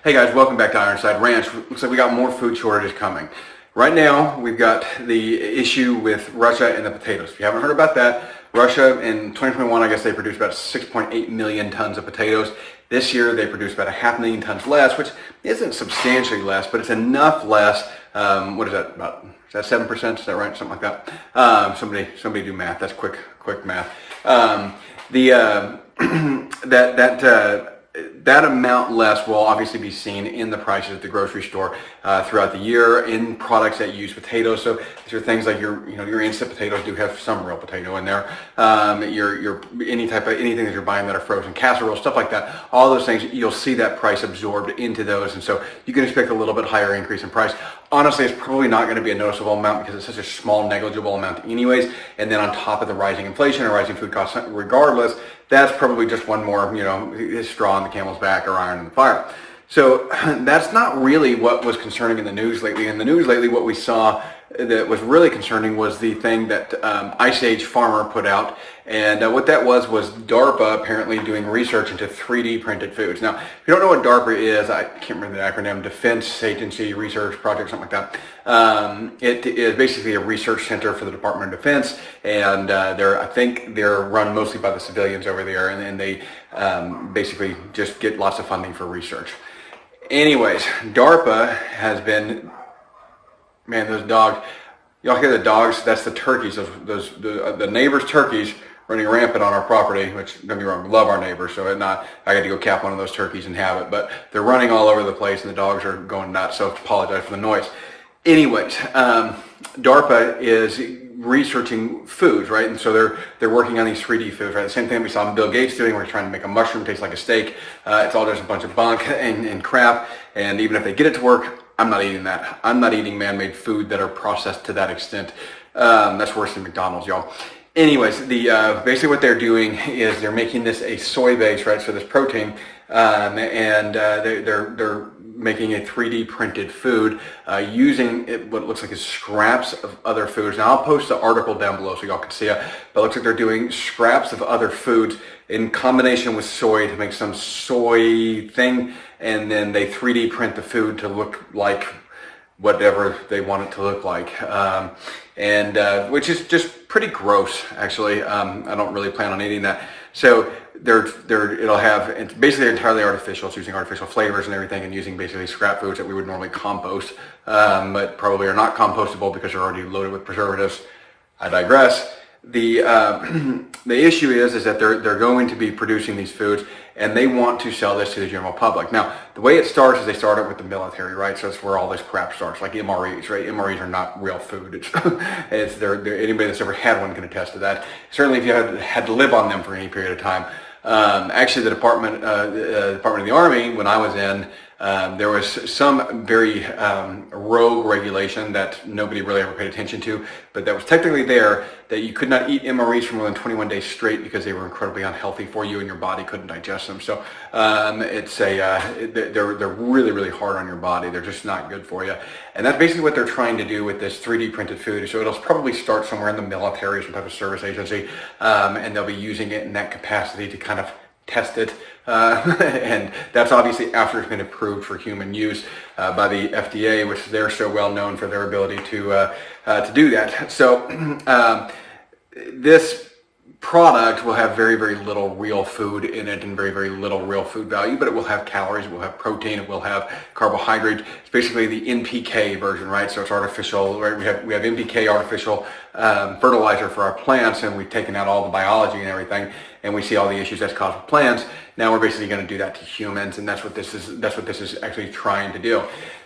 Hey guys, welcome back to Ironside Ranch. Looks like we got more food shortages coming. Right now, we've got the issue with Russia and the potatoes. If you haven't heard about that, Russia in 2021, I guess they produced about 6.8 million tons of potatoes. This year, they produced about 500,000 tons less, which isn't substantially less, but it's enough less. What is that, about, is that 7%? Is that right? Something like that. Somebody do math. That's quick math. That amount less will obviously be seen in the prices at the grocery store throughout the year in products that use potatoes. So these are things like your instant potatoes do have some real potato in there. Anything that you're buying that are frozen casserole, stuff like that. All those things, you'll see that price absorbed into those, and so you can expect a little bit higher increase in price. Honestly, it's probably not going to be a noticeable amount because it's such a small, negligible amount anyways. And then on top of the rising inflation and rising food costs, regardless, that's probably just one more, straw on the camel's back or iron in the fire. So that's not really what was concerning in the news lately. In the news lately, what we saw that was really concerning was the thing that Ice Age Farmer put out. And what that was DARPA apparently doing research into 3D printed foods. Now, if you don't know what DARPA is, I can't remember the acronym, Defense Agency Research Project, something like that. It is basically a research center for the Department of Defense, and I think they're run mostly by the civilians over there, and they basically just get lots of funding for research. Anyways, DARPA has been, man, those dogs, y'all hear the dogs? That's the turkeys, the neighbors' turkeys running rampant on our property, which, don't get me wrong, love our neighbors, so I got to go cap one of those turkeys and have it, but they're running all over the place and the dogs are going nuts, so apologize for the noise. Anyways, DARPA is researching foods, right? And so they're working on these 3D foods, right? The same thing we saw Bill Gates doing, where he's trying to make a mushroom taste like a steak. It's all just a bunch of bunk and crap, and even if they get it to work, I'm not eating that. I'm not eating man-made food that are processed to that extent. That's worse than McDonald's, y'all. Anyways, basically what they're doing is they're making this a soy base, right? So this protein, and they're making a 3D printed food using what looks like is scraps of other foods. Now I'll post the article down below so y'all can see it, but it looks like they're doing scraps of other foods in combination with soy to make some soy thing, and then they 3D print the food to look like whatever they want it to look like, which is just pretty gross, actually. I don't really plan on eating that. So it's basically entirely artificial. It's using artificial flavors and everything, and using basically scrap foods that we would normally compost, but probably are not compostable because they're already loaded with preservatives. I digress. The issue is that they're going to be producing these foods, and they want to sell this to the general public. Now, the way it starts is they start it with the military, right? So it's where all this crap starts, like MREs, right? MREs are not real food. Anybody that's ever had one can attest to that. Certainly, if you had to live on them for any period of time. Actually, the Department of the Army, when I was in, there was some very rogue regulation that nobody really ever paid attention to, but that was technically there, that you could not eat MREs for more than 21 days straight because they were incredibly unhealthy for you and your body couldn't digest them. So they're really, really hard on your body. They're just not good for you. And that's basically what they're trying to do with this 3D printed food. So it'll probably start somewhere in the military or some type of service agency, and they'll be using it in that capacity to kind of test it, and that's obviously after it's been approved for human use by the FDA, which they're so well known for their ability to do that. So this product will have very, very little real food in it and very, very little real food value, but it will have calories, it will have protein, it will have carbohydrates. It's basically the NPK version, right? So it's artificial, right? We have NPK, artificial fertilizer for our plants, and we've taken out all the biology and everything, and we see all the issues that's caused with plants. Now we're basically going to do that to humans, and that's what this is actually trying to do.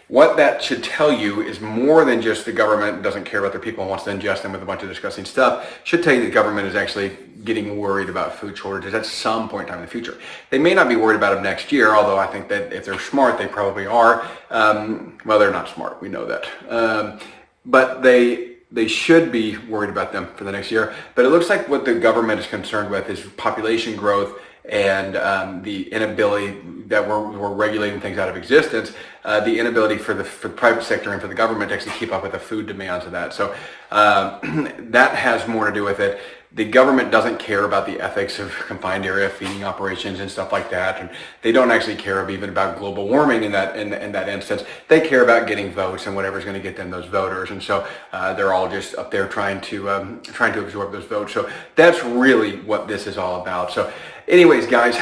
What that should tell you is more than just the government doesn't care about their people and wants to ingest them with a bunch of disgusting stuff. It should tell you the government is actually getting worried about food shortages at some point in time in the future. They may not be worried about them next year, although I think that if they're smart, they probably are. Well, they're not smart, we know that. But they should be worried about them for the next year. But it looks like what the government is concerned with is population growth and the inability that we're regulating things out of existence, the inability for the private sector and for the government to actually keep up with the food demands of that. So that has more to do with it. The government doesn't care about the ethics of confined area feeding operations and stuff like that, and they don't actually care even about global warming in that instance. They care about getting votes and whatever's going to get them those voters, and so they're all just up there trying to absorb those votes. So that's really what this is all about. So, anyways, guys,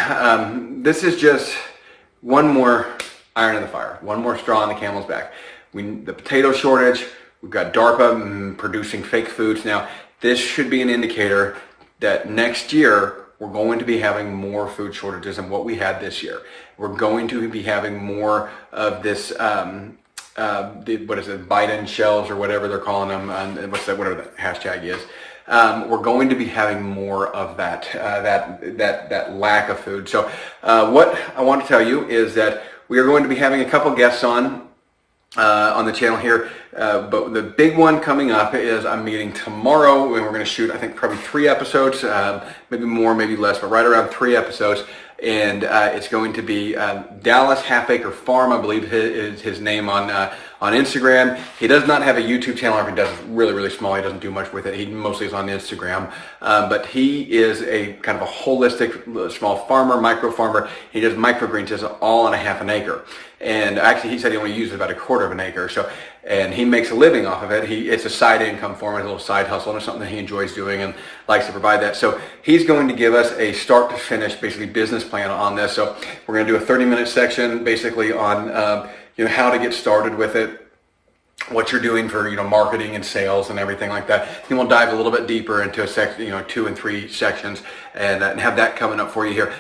this is just one more iron in the fire, one more straw on the camel's back. The potato shortage. We've got DARPA producing fake foods now. This should be an indicator that next year we're going to be having more food shortages than what we had this year. We're going to be having more of this, Biden shells or whatever they're calling them, whatever the hashtag is. We're going to be having more of that lack of food. So what I want to tell you is that we are going to be having a couple guests on the channel here, but the big one coming up is I'm meeting tomorrow, and we're going to shoot, I think, probably 3 episodes, maybe more, maybe less, but right around 3 episodes. And it's going to be Dallas Half Acre Farm, I believe is his name on Instagram. He does not have a YouTube channel, or if he does, it's really, really small. He doesn't do much with it. He mostly is on Instagram. But he is a kind of a holistic small farmer, micro farmer. He does microgreens all on a half an acre. And actually, he said he only uses about a quarter of an acre. So, and he makes a living off of it. It's a side income for him, a little side hustle, and it's something that he enjoys doing and likes to provide that. So he's going to give us a start to finish, basically, business plan on this. So we're going to do a 30-minute section, basically on how to get started with it, what you're doing for marketing and sales and everything like that. Then we'll dive a little bit deeper into a section, 2 and 3 sections, and have that coming up for you here.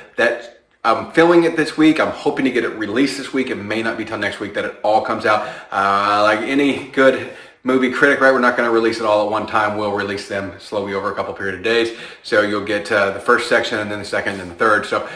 I'm filming it this week. I'm hoping to get it released this week. It may not be till next week that it all comes out. Like any good movie critic, right? We're not going to release it all at one time. We'll release them slowly over a couple period of days. So you'll get the first section, and then the second and the third. So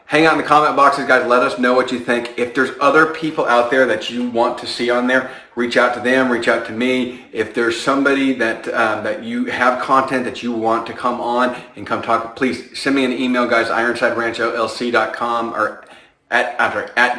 hang out in the comment boxes, guys. Let us know what you think. If there's other people out there that you want to see on there, reach out to them, reach out to me. If there's somebody that you have content that you want to come on and come talk, please send me an email, guys, ironsideranchllc.com or at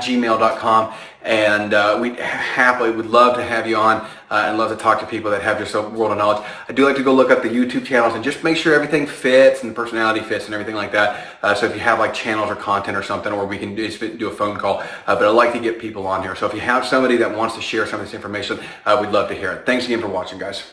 gmail.com, and we happily would love to have you on and love to talk to people that have just a world of knowledge. I do like to go look up the YouTube channels and just make sure everything fits and the personality fits and everything like that. So if you have like channels or content or something, or we can just do a phone call, but I like to get people on here. So if you have somebody that wants to share some of this information, we'd love to hear it. Thanks again for watching, guys.